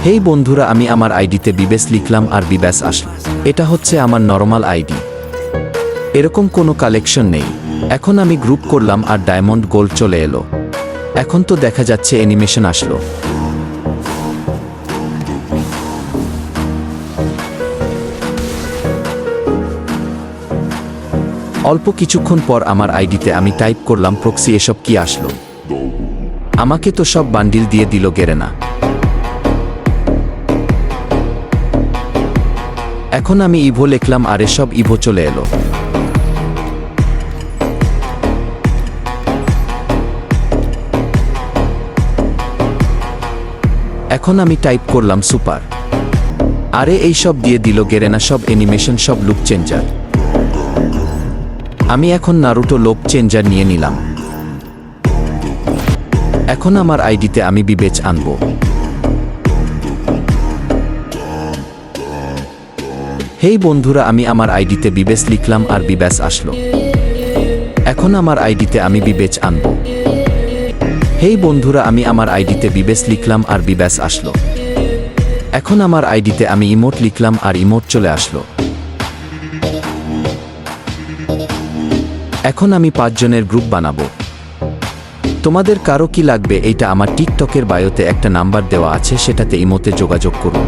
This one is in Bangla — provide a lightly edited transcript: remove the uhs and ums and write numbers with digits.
হেই বন্ধুরা, আমি আমার আইডিতে বিবেস লিখলাম আর বিবেস আসলো। এটা হচ্ছে আমার নরমাল আইডি, এরকম কোনো কালেকশন নেই। এখন আমি গ্রুপ করলাম আর ডায়মন্ড গোল্ড চলে এলো। এখন তো দেখা যাচ্ছে অ্যানিমেশন আসলো। অল্প কিছুক্ষণ পর আমার আইডিতে আমি টাইপ করলাম প্রক্সি। এসব কি আসলো? আমাকে তো সব বান্ডিল দিয়ে দিল গেরেনা। এখন আমি ইভো লিখলাম আর এসব ইভো চলে এলো। এখন আমি টাইপ করলাম সুপার, আরে এই সব দিয়ে দিল গেরেনা, সব অ্যানিমেশন, সব লুক চেঞ্জার। আমি এখন নারুটো লোক চেঞ্জার নিয়ে নিলাম। এখন আমার আইডিতে আমি বিবেচ আনব। হেই বন্ধুরা, আমি আমার আইডিতে বিবেচ লিখলাম আর বিবেচ আসলো। এখন আমার আইডিতে আমি বিবেচ আনব। হেই বন্ধুরা, আমি আমার আইডিতে বিবেচ লিখলাম আর বিবেচ আসলো। এখন আমার আইডিতে আমি ইমোট লিখলাম আর ইমোট চলে আসলো। এখন আমি 5 জনের গ্রুপ বানাবো। তোমাদের কারো কি লাগবে? এইটা আমার টিকটকের বায়োতে একটা নাম্বার দেওয়া আছে, সেটাতে ইমোতে যোগাযোগ করুন।